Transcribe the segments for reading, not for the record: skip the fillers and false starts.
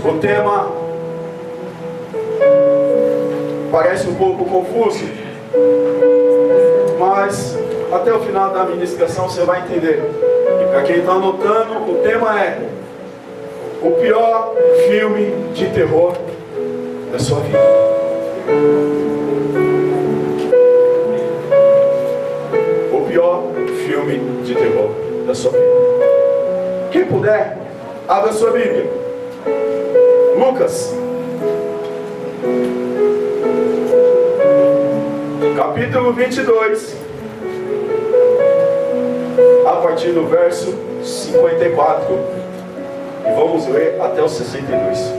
O tema parece um pouco confuso, mas até o final da ministração você vai entender. E para quem está anotando, o tema é o pior filme de terror da sua vida. O pior filme de terror da sua vida. Quem puder, abra sua Bíblia. Lucas, capítulo 22, a partir do verso 54, e vamos ler até o 62.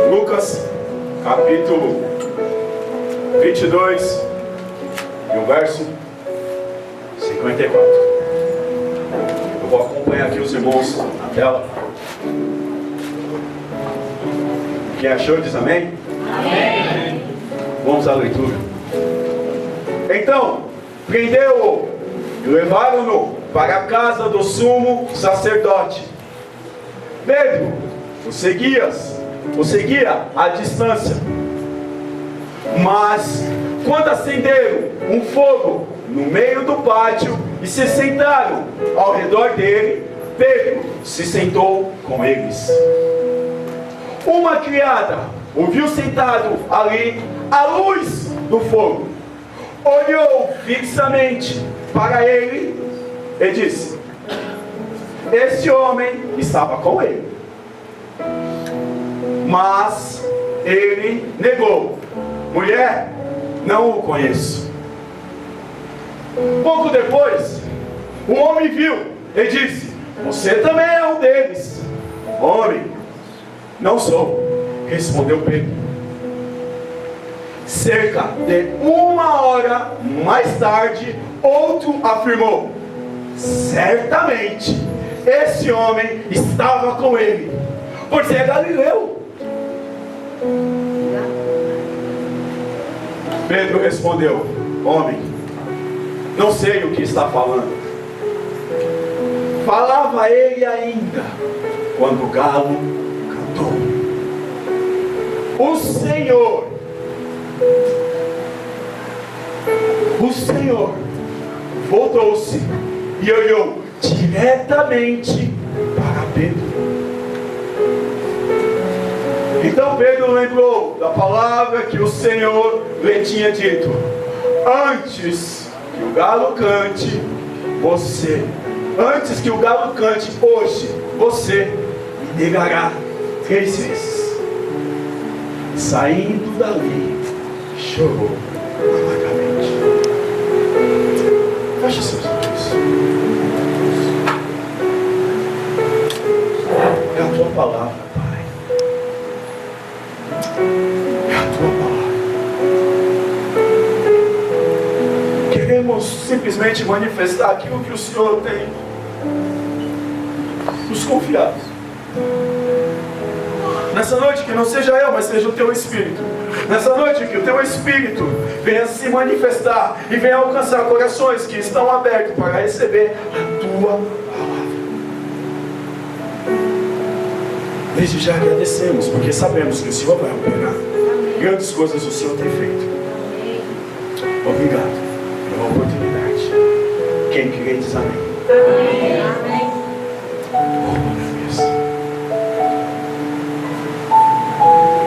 Lucas, capítulo 22, e o verso 54. Eu vou acompanhar aqui os irmãos na tela. Quem achou diz amém? Amém. Vamos à leitura. Então, prendeu-o e levaram-no para a casa do sumo sacerdote. Pedro o seguia à distância. Mas, quando acenderam um fogo no meio do pátio e se sentaram ao redor dele, Pedro se sentou com eles. Uma criada o viu sentado ali à luz do fogo, olhou fixamente para ele e disse: este homem estava com ele. Mas ele negou: mulher, não o conheço. Pouco depois, um homem viu e disse: você também é um deles. Homem, não sou, respondeu Pedro. Cerca de 1 hora mais tarde, outro afirmou: certamente esse homem estava com ele, pois é galileu. Pedro respondeu: homem, não sei o que está falando. Falava ele ainda quando o galo cantou. O Senhor voltou-se e olhou diretamente para Pedro. Então Pedro lembrou da palavra que o Senhor lhe tinha dito: antes que o galo cante hoje, você me negará 3 vezes. Saindo dali, chorou amargamente. Feche seus olhos. É a tua palavra, Pai. É a tua palavra. Queremos simplesmente manifestar aquilo que o Senhor tem nos confiado. Nessa noite, que não seja eu, mas seja o teu Espírito. Nessa noite, que o teu Espírito venha se manifestar e venha alcançar corações que estão abertos para receber a tua palavra. Desde já agradecemos, porque sabemos que o Senhor vai operar. Grandes coisas o Senhor tem feito. Obrigado pela oportunidade. Quem crê diz amém. Amém. Amém.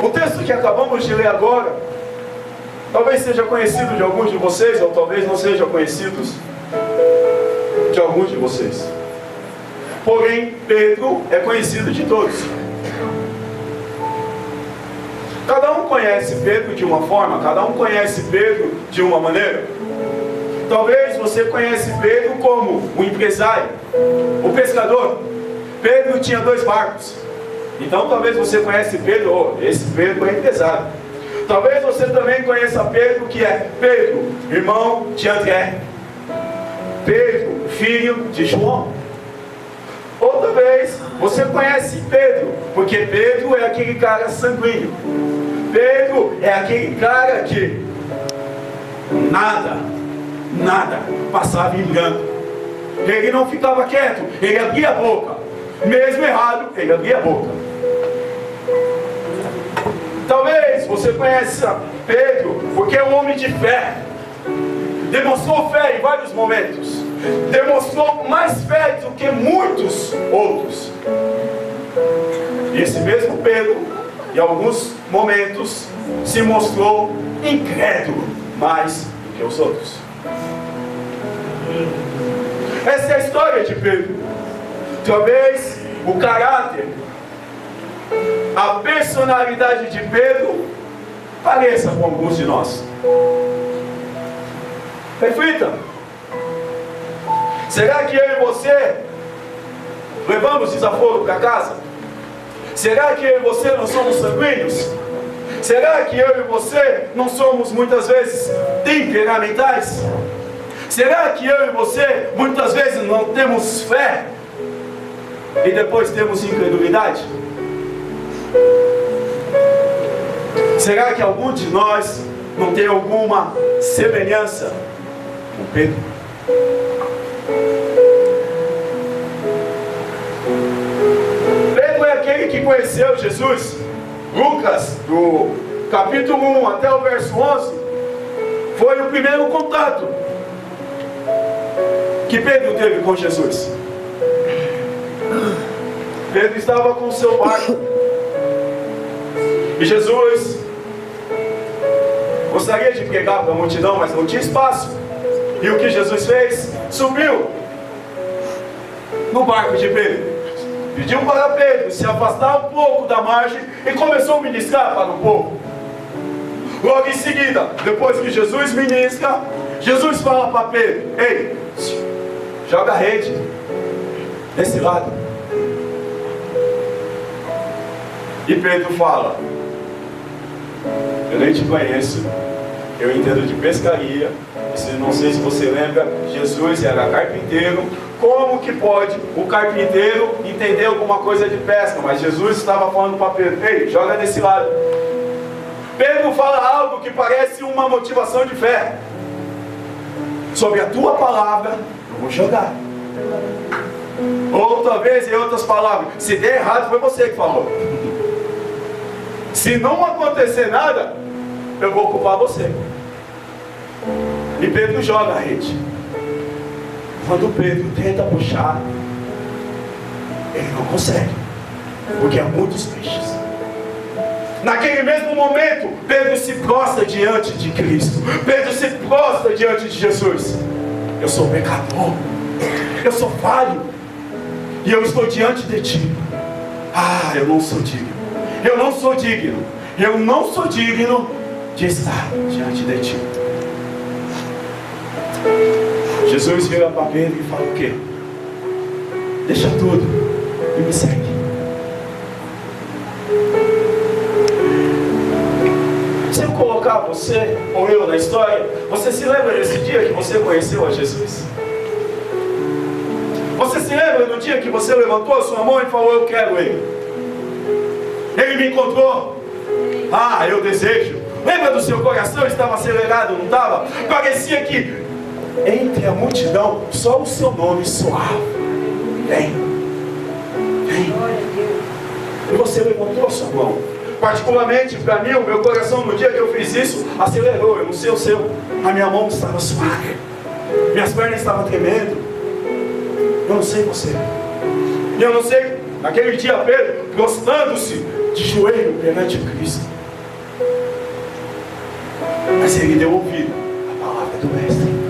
O texto que acabamos de ler agora talvez seja conhecido de alguns de vocês, ou talvez não seja conhecido de alguns de vocês. Porém, Pedro é conhecido de todos. Cada um conhece Pedro de uma forma, cada um conhece Pedro de uma maneira. Talvez você conhece Pedro como o empresário, o pescador. Pedro tinha 2 barcos. Então talvez você conhece Pedro, esse Pedro é empresário. Talvez você também conheça Pedro, que é Pedro, irmão de André. Pedro, filho de João. Outra vez, você conhece Pedro, porque Pedro é aquele cara sanguíneo. Pedro é aquele cara que nada nada passava em branco. Ele não ficava quieto, ele abria a boca. Mesmo errado, ele abria a boca. Talvez você conheça Pedro porque é um homem de fé. Demonstrou fé em vários momentos. Demonstrou mais fé do que muitos outros. E esse mesmo Pedro, em alguns momentos, se mostrou incrédulo mais do que os outros. Essa é a história de Pedro. Talvez o caráter, a personalidade de Pedro pareça com alguns de nós. Reflita. Será que eu e você levamos desaforo para casa? Será que eu e você não somos sanguíneos? Será que eu e você não somos muitas vezes temperamentais? Será que eu e você muitas vezes não temos fé e depois temos incredulidade? Será que algum de nós não tem alguma semelhança com Pedro? Pedro é aquele que conheceu Jesus. Lucas, do capítulo 1 até o verso 11, foi o primeiro contato que Pedro teve com Jesus. Pedro estava com o seu barco e Jesus gostaria de pregar para a multidão, mas não tinha espaço. E o que Jesus fez? Subiu no barco de Pedro, pediu para Pedro se afastar um pouco da margem e começou a ministrar para o povo. Logo em seguida, depois que Jesus ministra, Jesus fala para Pedro: ei, joga a rede desse lado. E Pedro fala: eu nem te conheço, eu entendo de pescaria. Não sei se você lembra, Jesus era carpinteiro. Como que pode o carpinteiro entender alguma coisa de pesca? Mas Jesus estava falando para Pedro: ei, joga desse lado. Pedro fala algo que parece uma motivação de fé: sobre a tua palavra eu vou jogar. Ou talvez em outras palavras: se der errado foi você que falou. Se não acontecer nada, eu vou culpar você. E Pedro joga a rede. Quando Pedro tenta puxar, ele não consegue, porque há muitos peixes. Naquele mesmo momento, Pedro se prostra diante de Cristo. Pedro se prostra diante de Jesus. Eu sou pecador, eu sou falho, e eu estou diante de ti. Ah, eu não sou digno. Eu não sou digno. Eu não sou digno de estar diante de ti. Jesus vira para Pedro e fala o quê? Deixa tudo e me segue. Se eu colocar você ou eu na história, você se lembra desse dia que você conheceu a Jesus? Você se lembra do dia que você levantou a sua mão e falou: eu quero Ele? Ele me encontrou. Ah, eu desejo. Lembra do seu coração? Estava acelerado, não estava? Parecia que entre a multidão só o seu nome soava: vem, vem. E você levantou a sua mão. Particularmente para mim, o meu coração no dia que eu fiz isso acelerou. Eu não sei o seu. A minha mão estava suave, minhas pernas estavam tremendo. Eu não sei você. E eu não sei, naquele dia Pedro prostrando-se de joelho perante Cristo. Mas ele deu ouvido à palavra do Mestre.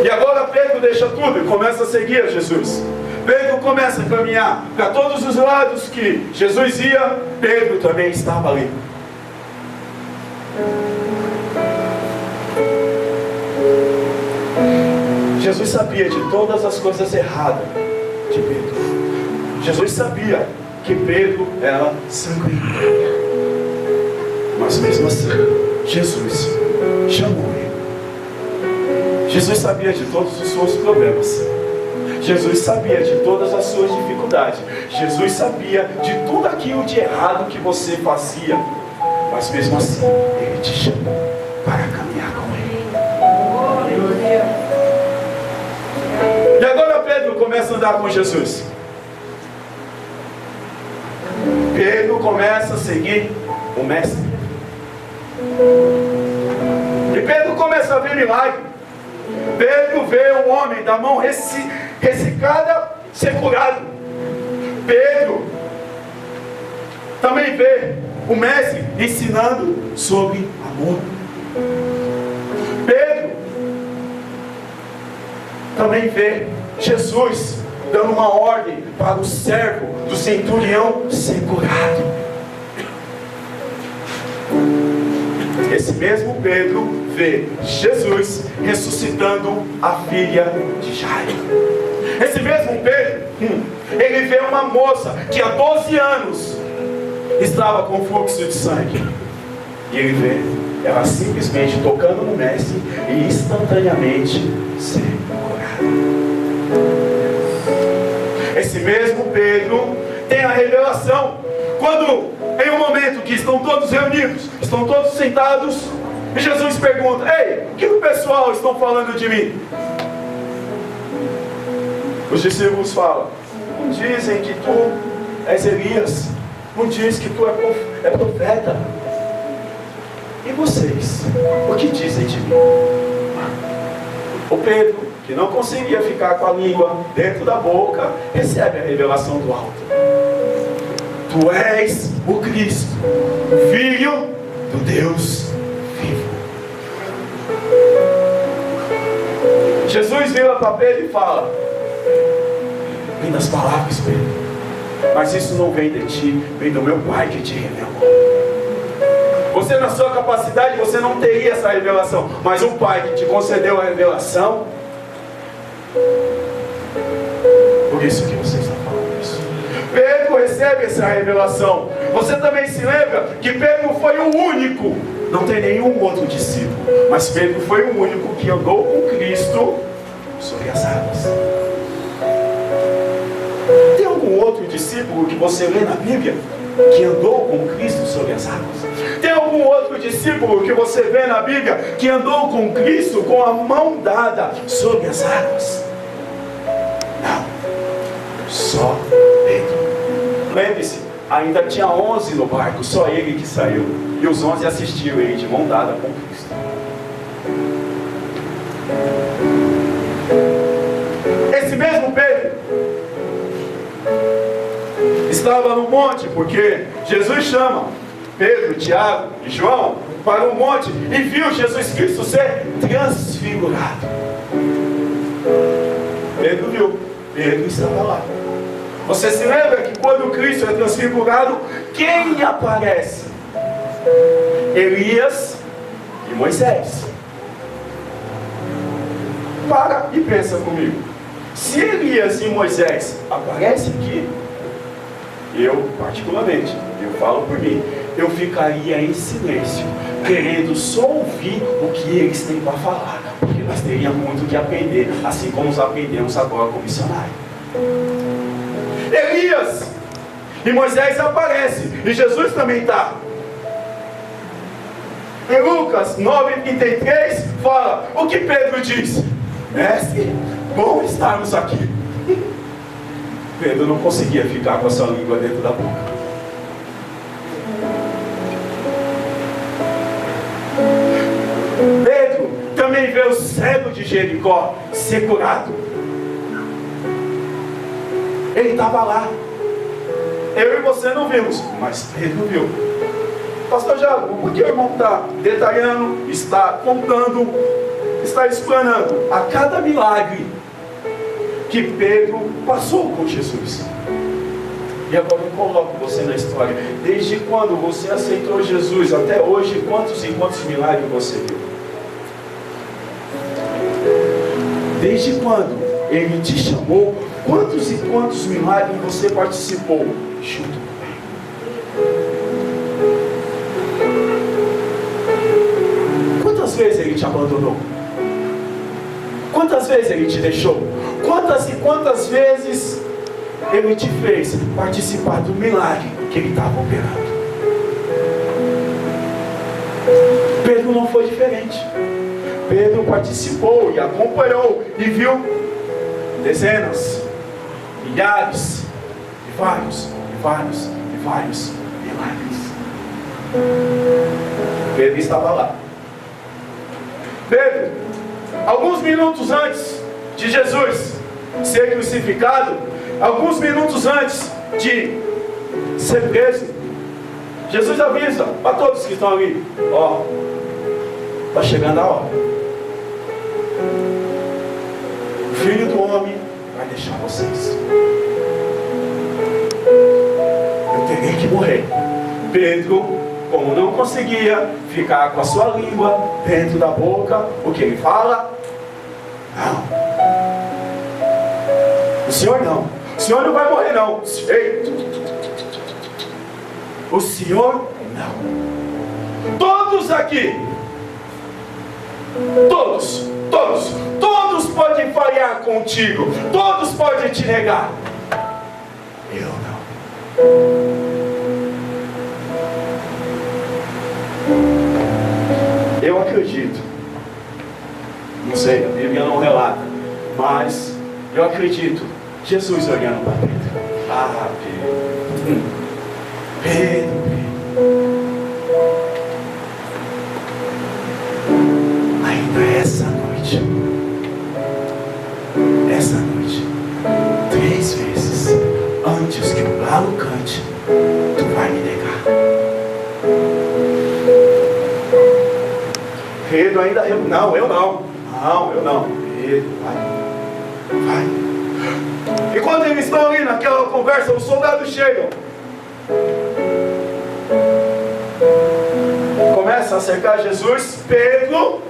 E agora Pedro deixa tudo e começa a seguir a Jesus. Pedro começa a caminhar para todos os lados que Jesus ia. Pedro também estava ali. Jesus sabia de todas as coisas erradas de Pedro. Jesus sabia que Pedro era sanguíneo. Mas mesmo assim, Jesus chamou ele. Jesus sabia de todos os seus problemas. Jesus sabia de todas as suas dificuldades. Jesus sabia de tudo aquilo de errado que você fazia. Mas mesmo assim, Ele te chamou para caminhar com Ele. andar com Jesus. Pedro começa a seguir o mestre. E Pedro começa a ver milagre. Pedro vê um homem da mão ressecada ser curado. Pedro também vê o mestre ensinando sobre amor. Pedro também vê Jesus dando uma ordem para o servo do centurião ser curado. Esse mesmo Pedro vê Jesus ressuscitando a filha de Jairo. Esse mesmo Pedro, ele vê uma moça que há 12 anos estava com fluxo de sangue. E ele vê ela simplesmente tocando no mestre e instantaneamente ser curada. Esse mesmo Pedro tem a revelação quando, em um momento que estão todos reunidos, estão todos sentados, e Jesus pergunta: ei, o que o pessoal estão falando de mim? Os discípulos falam: não dizem que tu és Elias, não diz que tu é profeta. E vocês, o que dizem de mim? O Pedro, que não conseguia ficar com a língua dentro da boca, recebe a revelação do alto: tu és o Cristo, Filho do Deus vivo. Jesus vira para Pedro e fala: lindas palavras, Pedro, mas isso não vem de ti, vem do meu Pai que te revelou. Você, na sua capacidade, você não teria essa revelação, mas o Pai que te concedeu a revelação, por isso que você está falando isso. Pedro recebe essa revelação. Você também se lembra que Pedro foi o único, não tem nenhum outro discípulo, mas Pedro foi o único que andou com Cristo sobre as águas. Tem algum outro discípulo que você lê na Bíblia que andou com Cristo sobre as águas? Tem algum outro discípulo que você vê na Bíblia que andou com Cristo com a mão dada sobre as águas? Não, só Pedro. Lembre-se, ainda tinha 11 no barco, só ele que saiu, e os 11 assistiram ele de mão dada com Cristo. Esse mesmo Pedro estava no monte, porque Jesus chama Pedro, Tiago e João para o monte e viu Jesus Cristo ser transfigurado. Pedro viu, Pedro estava lá. Você se lembra que quando Cristo é transfigurado, quem aparece? Elias e Moisés. Para e pensa comigo. Se Elias e Moisés aparecem aqui, eu particularmente, eu falo por mim, eu ficaria em silêncio, querendo só ouvir o que eles têm para falar, porque nós teríamos muito que aprender, assim como nós aprendemos agora com o missionário. Elias e Moisés aparecem, e Jesus também está. Em Lucas 9:33 fala, o que Pedro diz? Mestre, bom estarmos aqui. Pedro não conseguia ficar com a sua língua dentro da boca. Pedro também vê o cego de Jericó ser curado. Ele estava lá. Eu e você não vimos, mas Pedro viu. Pastor Jago, por que o irmão está detalhando, está contando, está explanando a cada milagre que Pedro passou com Jesus? E agora eu coloco você na história. Desde quando você aceitou Jesus até hoje, quantos e quantos milagres você viu? Desde quando Ele te chamou, quantos e quantos milagres você participou junto com Ele? Quantas vezes Ele te abandonou? Quantas vezes Ele te deixou? Quantas e quantas vezes Ele te fez participar do milagre que Ele estava operando? Pedro não foi diferente. Pedro participou e acompanhou e viu dezenas, milhares, e vários milagres. Pedro estava lá. Pedro, alguns minutos antes de Jesus ser crucificado, alguns minutos antes de ser preso, Jesus avisa para todos que estão ali: ó, está chegando a hora. O Filho do Homem vai deixar vocês. Eu terei que morrer. Pedro, como não conseguia ficar com a sua língua dentro da boca, o que ele fala? Não. O Senhor não. O Senhor não vai morrer não. Ei. O Senhor não. Todos aqui, todos podem falhar contigo. Todos podem te negar. Eu não. Eu acredito, não sei, a Bíblia não relata, mas eu acredito, Jesus olhando para Pedro. Ah, Pedro. Ainda essa noite, 3 vezes, antes que o galo cante, tu vai me negar. Pedro ainda, eu não. Pedro, vai. E quando eles estão ali naquela conversa, os soldados chegam. Começa a cercar Jesus. Pedro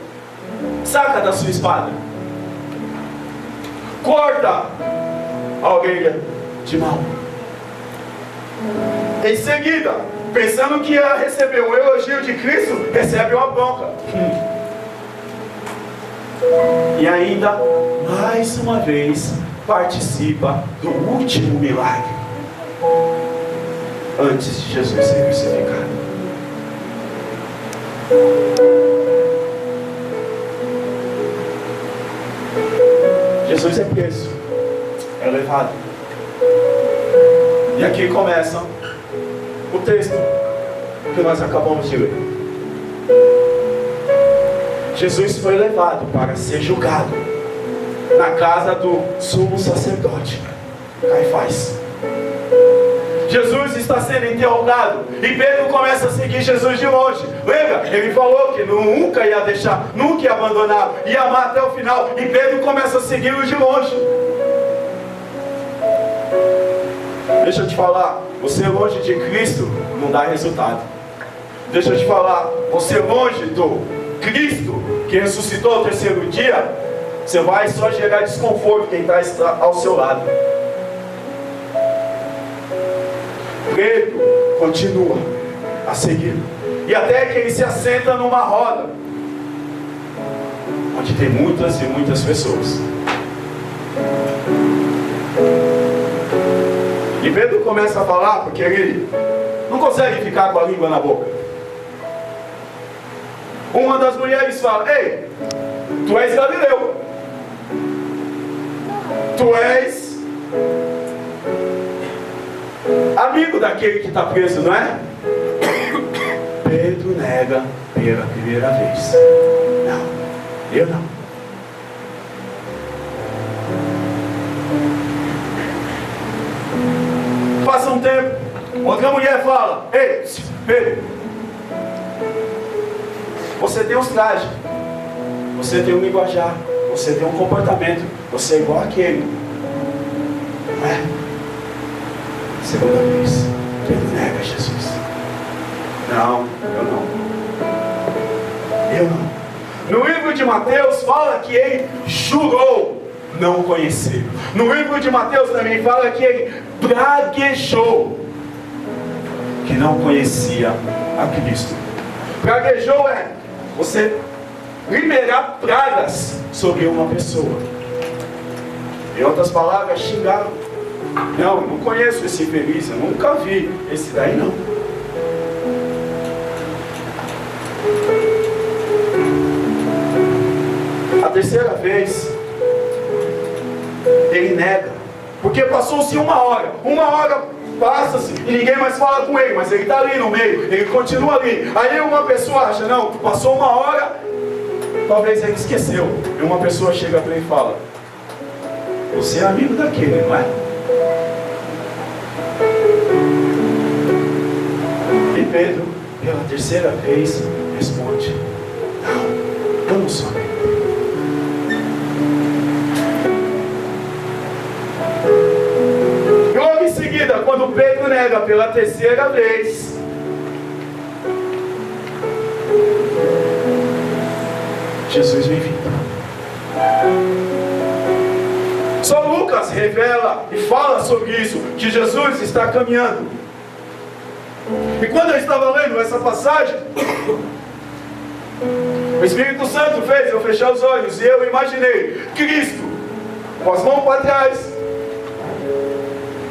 saca da sua espada, corta a orelha de mão. Em seguida, pensando que ia receber um elogio de Cristo, recebe uma bronca. E ainda, mais uma vez, participa do último milagre antes de Jesus ser crucificado. Jesus é preso, é levado. E aqui começa o texto que nós acabamos de ler. Jesus foi levado para ser julgado na casa do sumo sacerdote Caifás. Jesus está sendo interrogado e Pedro começa a seguir Jesus de longe. Lembra? Ele falou que nunca ia deixar, nunca ia abandonar, ia amar até o final. E Pedro começa a segui-lo de longe. Deixa eu te falar, você longe de Cristo não dá resultado. Deixa eu te falar, você longe do Cristo que ressuscitou ao 3º dia, você vai só gerar desconforto quem está ao seu lado. Pedro continua a segui-lo, e até que ele se assenta numa roda onde tem muitas e muitas pessoas. E Pedro começa a falar porque ele não consegue ficar com a língua na boca. Uma das mulheres fala: ei, tu és galileu, tu és amigo daquele que está preso, não é? Pedro nega pela primeira vez: não, eu não. Passa um tempo, outra mulher fala: ei, Pedro, você tem uns trajes, você tem um linguajar, você tem um comportamento, você é igual àquele, não é? Segunda vez, Pedro nega Jesus: não, eu não. No livro de Mateus fala que ele jurou não conhecer. No livro de Mateus também fala que ele praguejou que não conhecia a Cristo. Praguejou é você liberar pragas sobre uma pessoa. Em outras palavras, xingar. Não conheço esse infeliz, eu nunca vi esse daí não. A terceira vez ele nega. Por Porque passou-se uma hora passa-se e ninguém mais fala com ele, mas ele está ali no meio, ele continua ali. Aí uma pessoa acha, não, passou uma hora, talvez ele esqueceu. E uma pessoa chega para ele e fala: você é amigo daquele, não é? E Pedro, pela terceira vez, responde: não, eu não sou amigo. E logo em seguida, quando Pedro nega pela terceira vez, Jesus vem vindo. Só Lucas revela e fala sobre isso, que Jesus está caminhando. E quando eu estava lendo essa passagem, o Espírito Santo fez eu fechar os olhos e eu imaginei Cristo com as mãos para trás,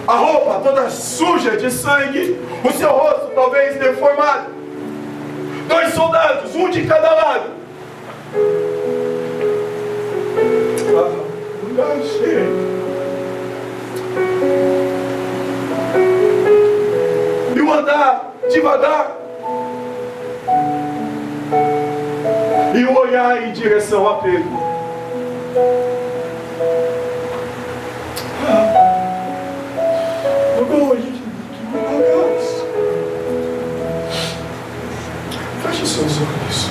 a roupa toda suja de sangue, o seu rosto talvez deformado, 2 soldados, um de cada lado, lugar cheio, e o andar devagar, e o olhar em direção a Pedro. Feche seus olhos.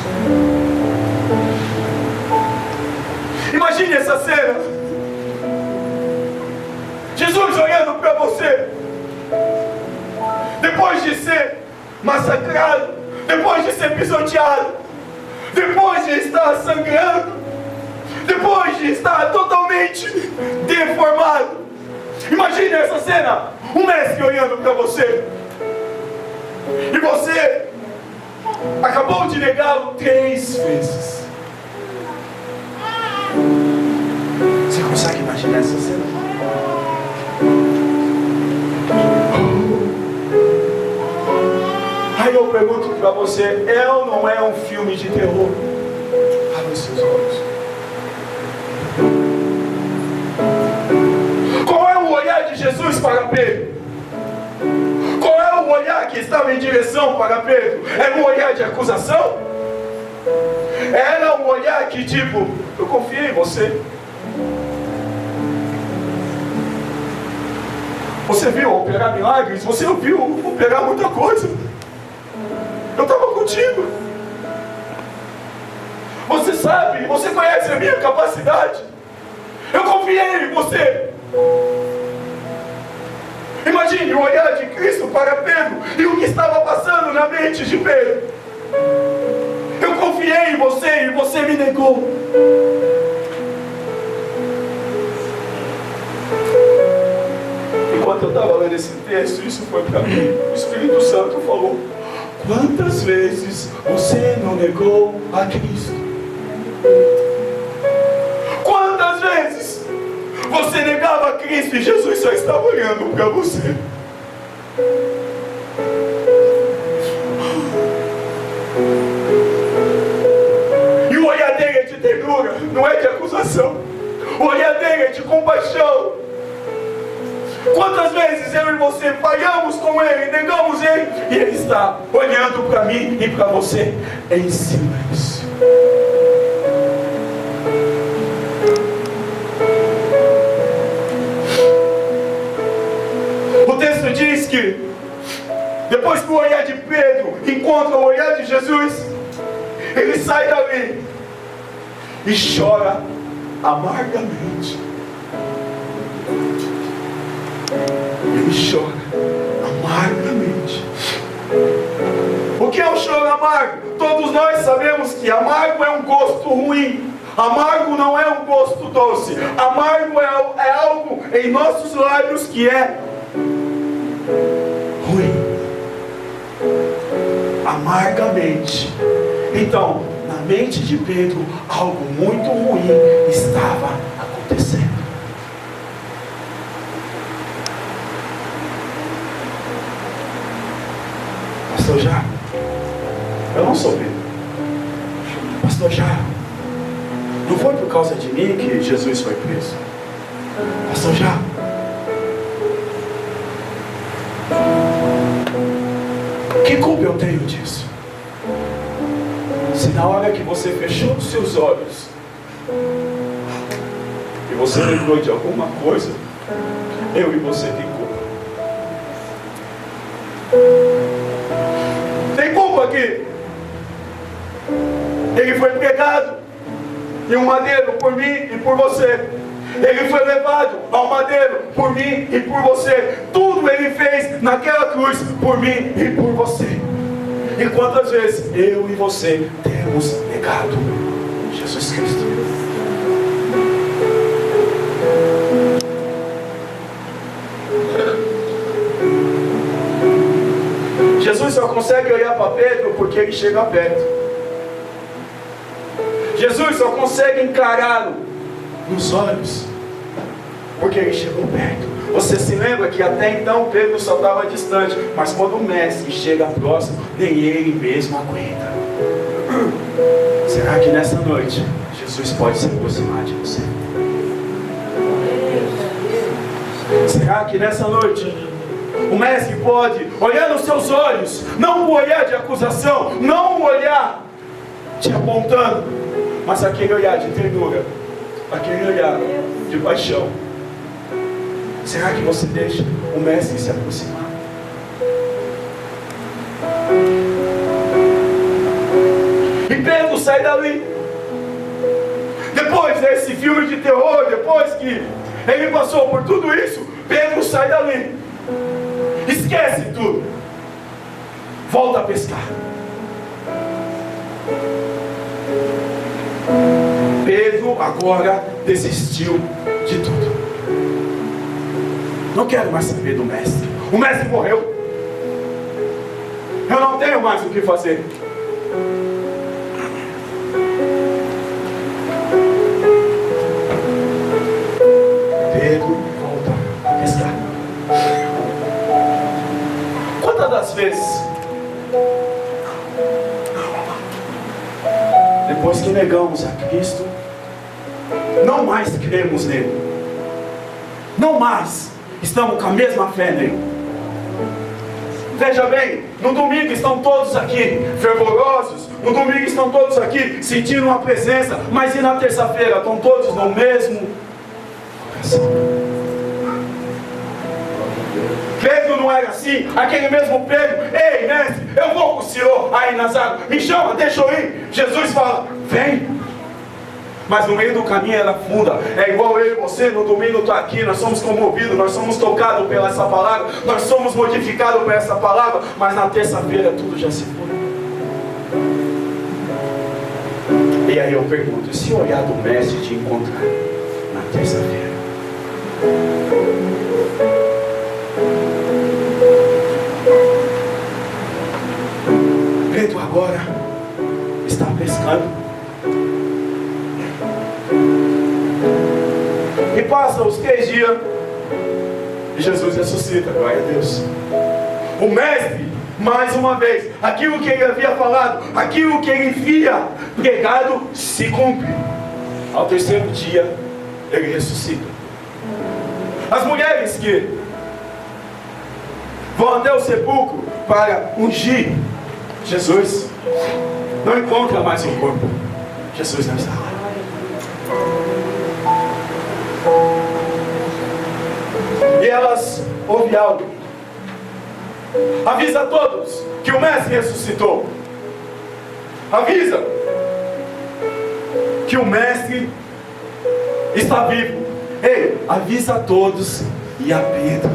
Imagine essa cena. Jesus olhando para você, depois de ser massacrado, depois de ser pisoteado, depois de estar sangrando, depois de estar totalmente deformado. Imagine essa cena, um mestre olhando para você, e você acabou de negá-lo 3 vezes. Você consegue imaginar essa cena? Aí eu pergunto para você, é ou não é um filme de terror? Abra os seus olhos. Qual é o olhar de Jesus para Pedro? Qual é o olhar que estava em direção para Pedro? Era um olhar de acusação? Era um olhar que tipo, eu confiei em você. Você viu operar milagres? Você viu operar muita coisa. Eu estava contigo. Você sabe, você conhece a minha capacidade. Eu confiei em você. Imagine o olhar de Cristo para Pedro e o que estava passando na mente de Pedro. Eu confiei em você e você me negou. Enquanto eu estava lendo esse texto, isso foi para mim. O Espírito Santo falou: quantas vezes você não negou a Cristo? Quantas vezes você negava a Cristo e Jesus só estava olhando para você? E o olhar dele é de ternura, não é de acusação. O olhar dele é de compaixão. Quantas vezes eu e você falhamos com ele, negamos ele, e ele está olhando para mim e para você em silêncio. O texto diz que depois que o olhar de Pedro encontra o olhar de Jesus, ele sai dali e chora amargamente. Ele chora amargamente. O que é o choro amargo? Todos nós sabemos que amargo é um gosto ruim. Amargo não é um gosto doce. Amargo é algo em nossos lábios que é ruim. Amargamente. Então, na mente de Pedro, algo muito ruim estava acontecendo. Pastor Jairo, eu não sou Pedro. Pastor Jairo, não foi por causa de mim que Jesus foi preso. Pastor Jairo, tenho disso. Se na hora que você fechou os seus olhos e você lembrou de alguma coisa, eu e você tem culpa. Tem culpa aqui. Ele foi pregado em um madeiro por mim e por você. Ele foi levado ao madeiro por mim e por você. Tudo ele fez naquela cruz por mim e por você. E quantas vezes eu e você temos negado Jesus Cristo? Jesus só consegue olhar para Pedro porque ele chega perto. Jesus só consegue encará-lo nos olhos porque ele chegou perto. Você se lembra que até então Pedro só estava distante, mas quando o mestre chega próximo, nem ele mesmo aguenta. Será que nessa noite Jesus pode se aproximar de você? Será que nessa noite o mestre pode olhar nos seus olhos, não um olhar de acusação, não um olhar te apontando, mas aquele olhar de ternura, aquele olhar de paixão? Será que você deixa o mestre se aproximar? E Pedro sai dali. Depois desse filme de terror, depois que ele passou por tudo isso, Pedro sai dali. Esquece tudo. Volta a pescar. Pedro agora desistiu de tudo. Não quero mais saber do mestre. O mestre morreu. Eu não tenho mais o que fazer. Pedro volta a pescar. Quantas das vezes, depois que negamos a Cristo, não mais cremos nele, não mais estamos com a mesma fé nele? Veja bem, no domingo estão todos aqui fervorosos, no domingo estão todos aqui sentindo uma presença, mas e na terça-feira estão todos no mesmo coração? Pedro não era assim, aquele mesmo Pedro: ei mestre, eu vou com o senhor aí nas águas, me chama, deixa eu ir. Jesus fala: vem. Mas no meio do caminho ela afunda. É igual eu e você, no domingo estou aqui, nós somos comovidos, nós somos tocados pela essa palavra, nós somos modificados por essa palavra, mas na terça-feira tudo já se foi. E aí eu pergunto: e se o olhar do mestre te encontrar na terça-feira? Pedro agora está pescando. E passa os 3 dias e Jesus ressuscita, glória a Deus. O mestre, mais uma vez, aquilo que ele havia falado, aquilo que ele havia pregado, se cumpre. Ao 3º dia, ele ressuscita. As mulheres que vão até o sepulcro para ungir Jesus, não encontram mais o corpo. Jesus não está lá. E elas ouvem algo. Avisa a todos que o mestre ressuscitou. Avisa que o mestre está vivo. Ei, avisa a todos e a Pedro.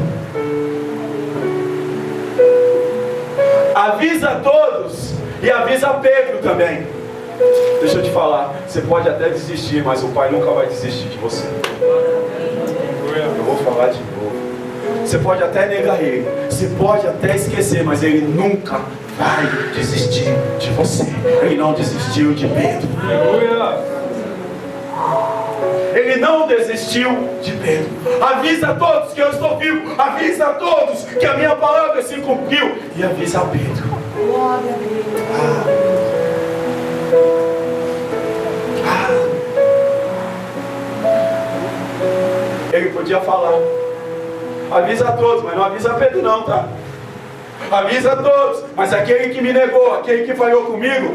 Avisa a todos e avisa a Pedro também. Deixa eu te falar, você pode até desistir, mas o Pai nunca vai desistir de você. Eu vou falar de novo. Você pode até negar ele, você pode até esquecer, mas ele nunca vai desistir de você. Ele não desistiu de Pedro. Ele não desistiu de Pedro. Avisa a todos que eu estou vivo. Avisa a todos que a minha palavra se cumpriu. E avisa a Pedro. Glória a Deus. Ele podia falar: avisa a todos, mas não avisa a Pedro não, tá? Avisa a todos, mas aquele que me negou, aquele que falhou comigo,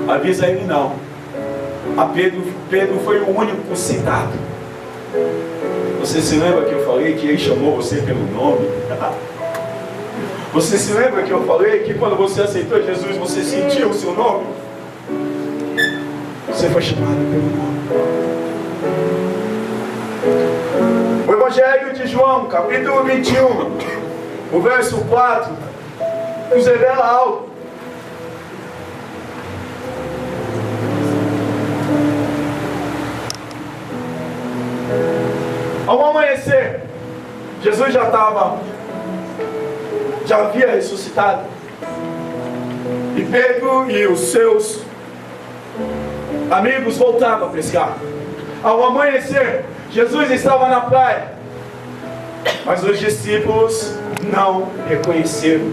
avisa ele não. Pedro foi o único citado. Você se lembra que eu falei que ele chamou você pelo nome? Você se lembra que eu falei que quando você aceitou Jesus, você sentiu o seu nome? Você foi chamado pelo nome. O Evangelho de João, capítulo 21, o verso 4, nos revela algo. Ao amanhecer, Jesus já havia ressuscitado. E Pedro e os seus amigos voltaram a pescar. Ao amanhecer, Jesus estava na praia, mas os discípulos não reconheceram.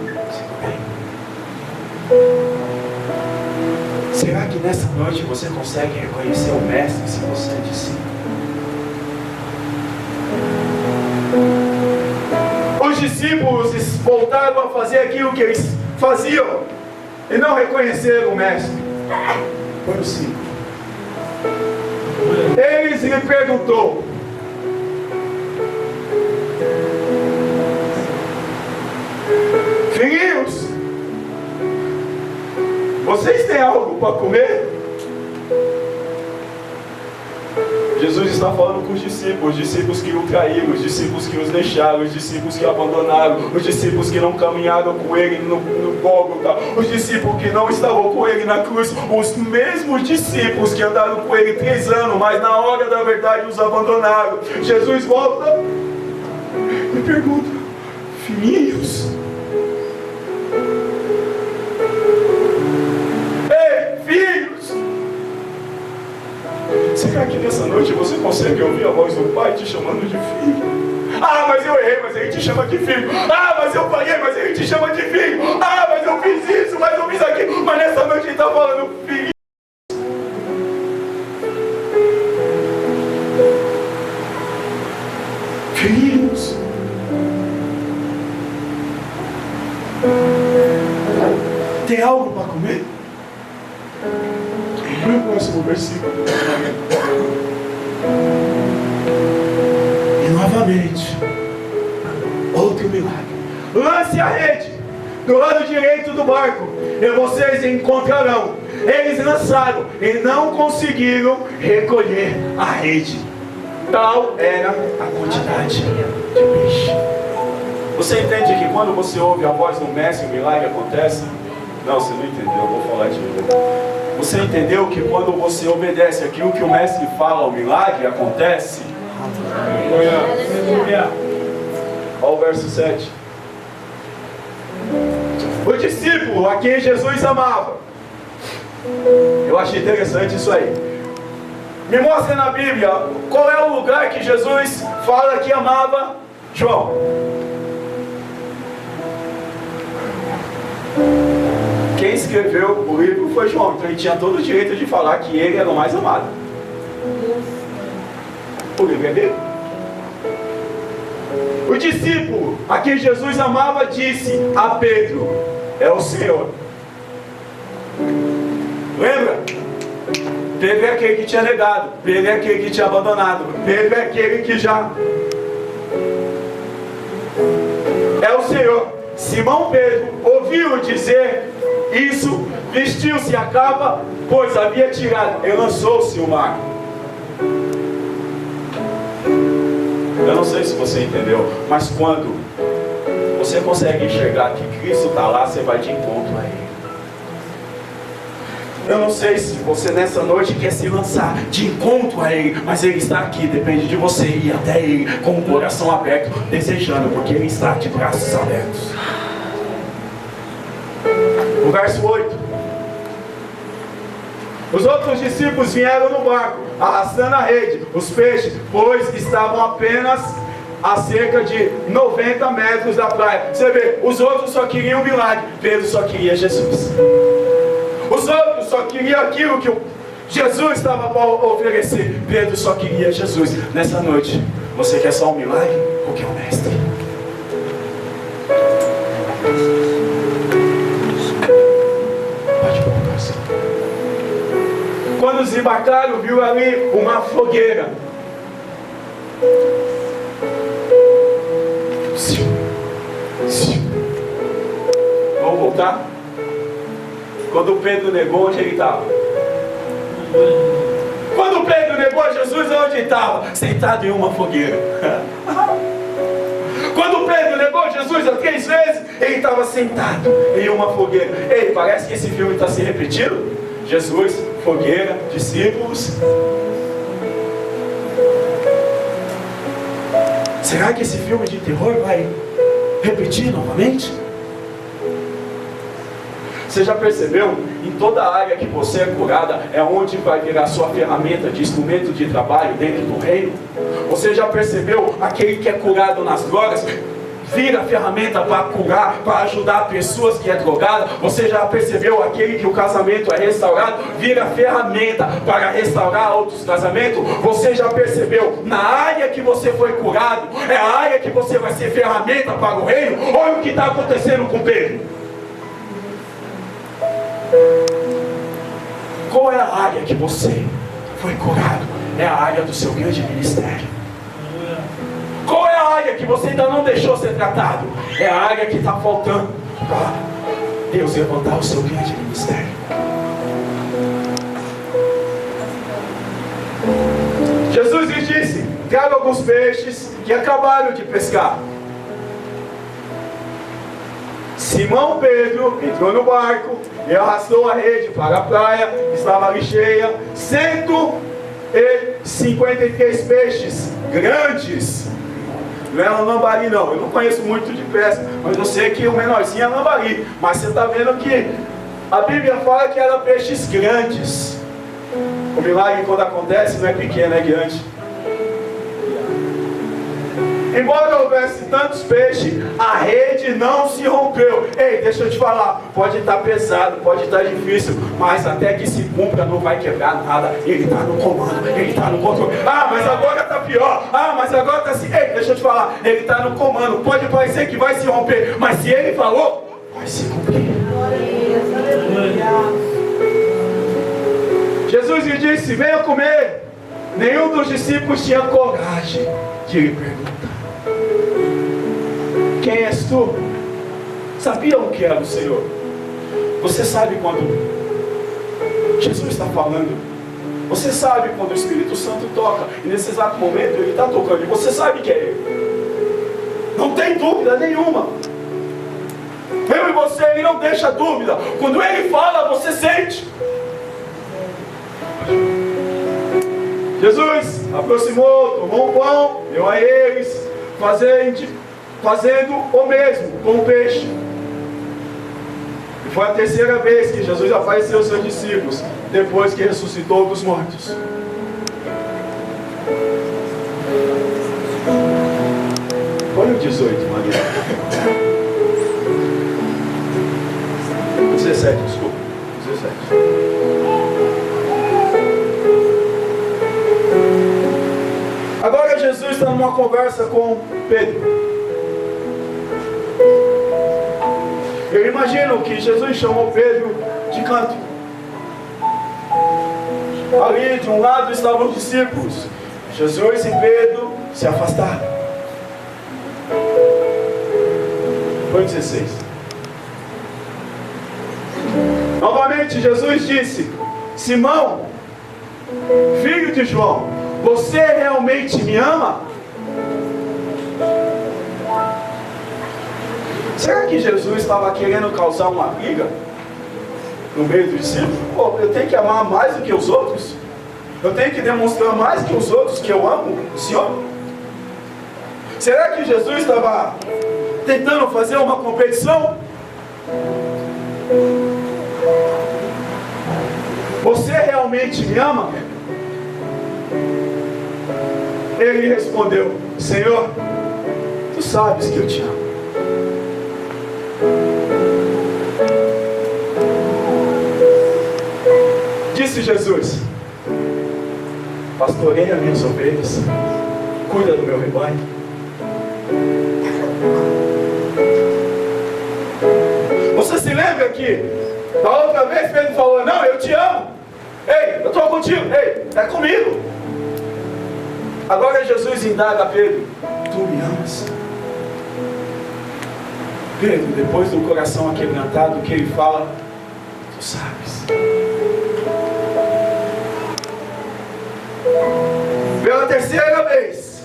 Será que nessa noite você consegue reconhecer o Mestre se você é discípulo? Os discípulos voltaram a fazer aquilo que eles faziam e não reconheceram o Mestre. Foi o simples. Eles lhe perguntou: filhinhos, vocês têm algo para comer? Jesus está falando com os discípulos que o traíram, os discípulos que os deixaram, os discípulos que o abandonaram, os discípulos que não caminharam com ele no Gólgota, os discípulos que não estavam com ele na cruz, os mesmos discípulos que andaram com ele 3 anos, mas na hora da verdade os abandonaram. Jesus volta e pergunta: filhinhos, será que nessa noite você consegue ouvir a voz do Pai te chamando de filho? Ah, mas eu errei, mas Ele te chama de filho. Ah, mas eu falhei, mas Ele te chama de filho. Ah, mas eu fiz isso, mas eu fiz aquilo. Mas nessa noite Ele está falando: filho. Filhos. Tem algo para comer? No próximo versículo. E novamente, outro milagre. Lance a rede do lado direito do barco e vocês encontrarão. Eles lançaram e não conseguiram recolher a rede. Tal era a quantidade de peixe. Você entende que quando você ouve a voz do Mestre, o milagre acontece? Não, você não entendeu, eu vou falar de novo. Você entendeu que quando você obedece aquilo que o Mestre fala, o milagre acontece? Olha o verso 7. O discípulo a quem Jesus amava. Eu achei interessante isso aí. Me mostra na Bíblia qual é o lugar que Jesus fala que amava João. Quem escreveu o livro foi João, então ele tinha todo o direito de falar que ele era o mais amado. O livro é dele. O discípulo a quem Jesus amava disse a Pedro: é o Senhor. Lembra? Pedro é aquele que tinha negado, Pedro é aquele que tinha abandonado, Pedro é aquele que já... É o Senhor. Simão Pedro ouviu dizer isso, vestiu-se a capa, pois havia tirado, e lançou-se no mar. Eu não sei se você entendeu, mas quando você consegue enxergar que Cristo está lá, você vai de encontro a Ele. Eu não sei se você nessa noite quer se lançar de encontro a Ele, mas Ele está aqui, depende de você ir até Ele com o coração aberto, desejando, porque Ele está de braços abertos. O verso 8. Os outros discípulos vieram no barco, arrastando a rede, os peixes, pois estavam apenas a cerca de 90 metros da praia. Você vê, os outros só queriam um milagre, Pedro só queria Jesus. Os outros só queriam aquilo que Jesus estava para oferecer, Pedro só queria Jesus. Nessa noite, você quer só um milagre ou quer um mestre? Quando desembarcaram, viu ali uma fogueira. Vamos voltar? Quando Pedro negou, onde ele estava? Quando Pedro negou Jesus, onde ele estava? Sentado em uma fogueira. Quando Pedro negou Jesus 3 vezes, ele estava sentado em uma fogueira. Ei, parece que esse filme está se repetindo. Jesus, fogueira, discípulos. Será que esse filme de terror vai repetir novamente? Você já percebeu? Em toda área que você é curada, é onde vai virar sua ferramenta de instrumento de trabalho dentro do reino? Você já percebeu? Aquele que é curado nas drogas, vira ferramenta para curar, para ajudar pessoas que é drogada. Você já percebeu? Aquele que o casamento é restaurado, vira ferramenta para restaurar outros casamentos. Você já percebeu? Na área que você foi curado, é a área que você vai ser ferramenta para o reino. Olha o que está acontecendo com Pedro. Qual é a área que você foi curado? É a área do seu grande ministério. Qual é a área que você ainda não deixou ser tratado? É a área que está faltando para Deus levantar o seu grande ministério. Jesus lhes disse: traga alguns peixes que acabaram de pescar. Simão Pedro entrou no barco e arrastou a rede para a praia. Estava ali cheia, 153 peixes grandes. Não é lambari não, eu não conheço muito de pesca, mas eu sei que o menorzinho é lambari. Mas você está vendo que a Bíblia fala que eram peixes grandes. O milagre, quando acontece, não é pequeno, é grande. Embora houvesse tantos peixes, a rede não se rompeu. Ei, deixa eu te falar, pode estar pesado, pode estar difícil, mas até que se cumpra não vai quebrar nada. Ele está no comando, ele está no controle. Ah, mas agora está pior. Ah, mas agora está assim. Ei, deixa eu te falar, ele está no comando. Pode parecer que vai se romper, mas se ele falou, vai se cumprir. Jesus lhe disse: venha comer. Nenhum dos discípulos tinha coragem de lhe perguntar: quem és tu? Sabiam o que era o Senhor. Você sabe quando Jesus está falando. Você sabe quando o Espírito Santo toca. E nesse exato momento ele está tocando. E você sabe que é Ele. Não tem dúvida nenhuma. Eu e você, Ele não deixa dúvida. Quando Ele fala, você sente. Jesus aproximou, tomou um pão, deu a eles, fazendo o mesmo com o peixe. E foi a terceira vez que Jesus apareceu aos seus discípulos, depois que ressuscitou dos mortos. Põe o 18, Maria. 17, desculpa. 17. Agora Jesus está numa conversa com Pedro. Eu imagino que Jesus chamou Pedro de canto. Ali de um lado estavam os discípulos. Jesus e Pedro se afastaram. Foi 16. Novamente Jesus disse: Simão, filho de João, você realmente me ama? Será que Jesus estava querendo causar uma briga no meio dos discípulos? Pô, eu tenho que amar mais do que os outros? Eu tenho que demonstrar mais que os outros que eu amo o Senhor? Será que Jesus estava tentando fazer uma competição? Você realmente me ama? Ele respondeu: Senhor, tu sabes que eu te amo. Disse Jesus: pastoreia minhas ovelhas, cuida do meu rebanho. Você se lembra que da outra vez Pedro falou: não, eu te amo. Ei, eu estou contigo. Ei, é comigo. Agora Jesus indaga a Pedro: tu me amas? Pedro, depois do coração aquebrantado, o que ele fala? Tu sabes. Pela terceira vez,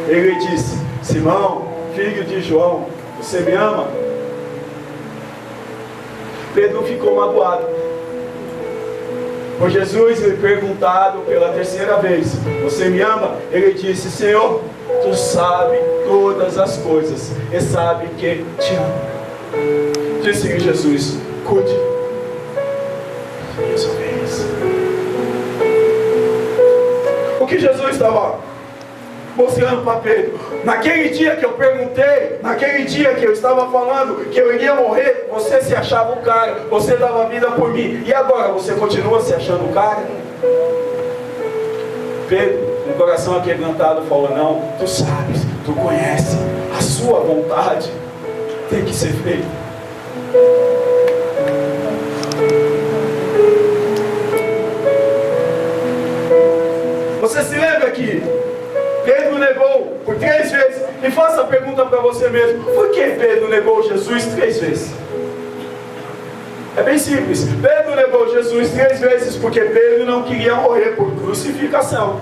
ele disse: Simão, filho de João, você me ama? Pedro ficou magoado por Jesus lhe perguntado pela terceira vez: você me ama? Ele disse: Senhor, tu sabes todas as coisas e sabe que te amo. Disse Jesus: cuide das minhas ovelhas. O que Jesus estava mostrando para Pedro? Naquele dia que eu perguntei, naquele dia que eu estava falando que eu iria morrer, você se achava o cara, você dava vida por mim, e agora você continua se achando o cara? Pedro, com o coração aquebrantado, falou: não, tu sabes, tu conheces, a sua vontade tem que ser feita. Você se lembra que Pedro negou por 3 vezes? E faça a pergunta para você mesmo: por que Pedro negou Jesus 3 vezes? É bem simples. Pedro negou Jesus 3 vezes porque Pedro não queria morrer por crucificação.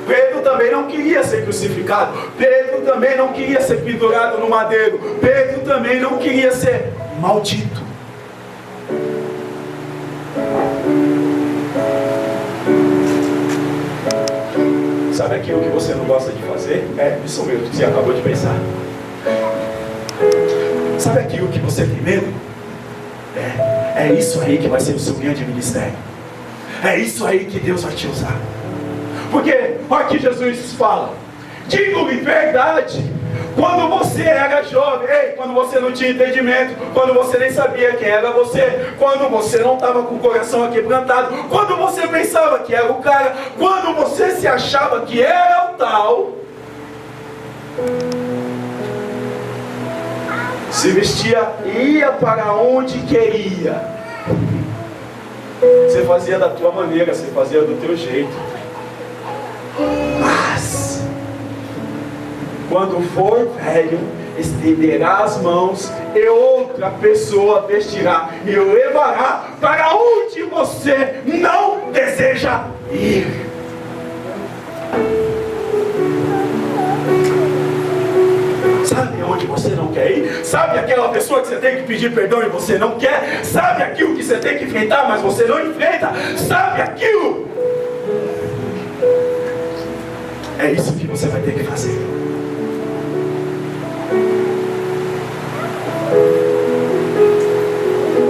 Pedro também não queria ser crucificado. Pedro também não queria ser pendurado no madeiro. Pedro também não queria ser maldito. Sabe aquilo que você não gosta de fazer? É isso mesmo que você acabou de pensar. Sabe aquilo que você tem medo? É isso aí que vai ser o seu grande ministério. É isso aí que Deus vai te usar. Porque, olha que Jesus fala: digo-lhe verdade, quando você era jovem, quando você não tinha entendimento, quando você nem sabia quem era você, quando você não estava com o coração aquebrantado, quando você pensava que era o cara, quando você se achava que era o tal, se vestia e ia para onde queria. Você fazia da tua maneira, você fazia do teu jeito. Mas quando for velho, estenderá as mãos e outra pessoa vestirá e levará para onde você não deseja ir. Sabe onde você não quer ir? Sabe aquela pessoa que você tem que pedir perdão e você não quer? Sabe aquilo que você tem que enfrentar, mas você não enfrenta? Sabe aquilo? É isso que você vai ter que fazer.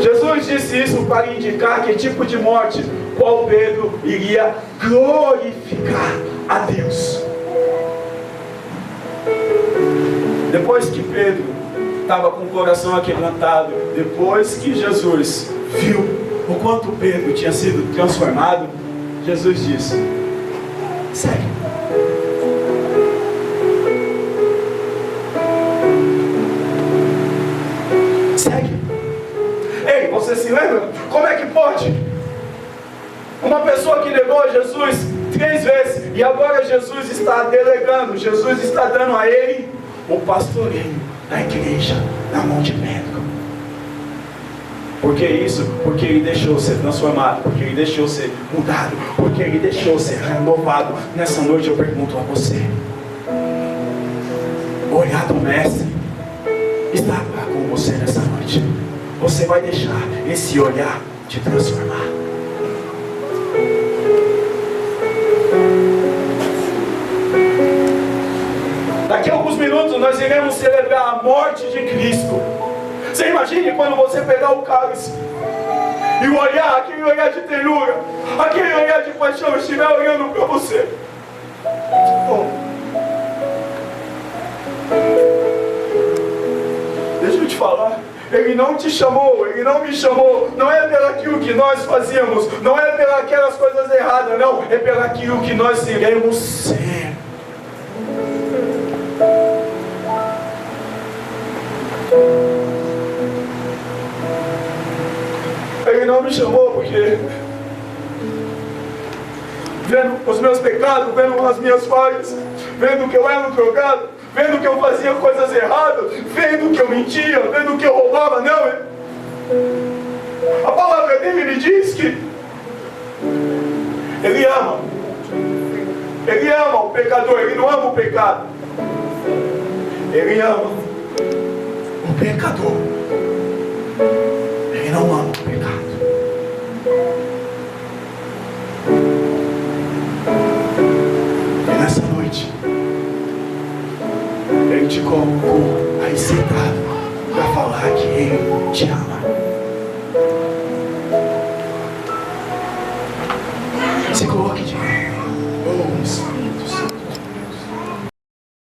Jesus disse isso para indicar que tipo de morte qual Pedro iria glorificar a Deus. Depois que Pedro estava com o coração aquebrantado, depois que Jesus viu o quanto Pedro tinha sido transformado, Jesus disse: segue. Você se lembra? Como é que pode? Uma pessoa que negou Jesus 3 vezes e agora Jesus está delegando, Jesus está dando a ele o pastoreio da igreja na mão de Pedro. Por que isso? Porque ele deixou ser transformado, porque ele deixou ser mudado, porque ele deixou ser renovado. Nessa noite eu pergunto a você: o olhar do mestre está lá com você nessa noite? Você vai deixar esse olhar te transformar? Daqui a alguns minutos nós iremos celebrar a morte de Cristo. Você imagine quando você pegar o cálice e o olhar, aquele olhar de ternura, aquele olhar de paixão estiver olhando para você. Deixa eu te falar. Ele não te chamou, Ele não me chamou, não é pelo aquilo que nós fazíamos, não é pelas aquelas coisas erradas, não, é pelo aquilo que nós iremos ser. Senhor me chamou porque, vendo os meus pecados, vendo as minhas falhas, vendo que eu era um drogado, vendo que eu fazia coisas erradas, vendo que eu mentia, vendo que eu roubava, não. A palavra dele me diz que Ele ama o pecador, Ele não ama o pecado. Ele ama o pecador, Ele não ama o pecado. E nessa noite Ele te colocou aí sentado para falar que Ele te ama. Se coloque de pé. Oh, Espírito Santo.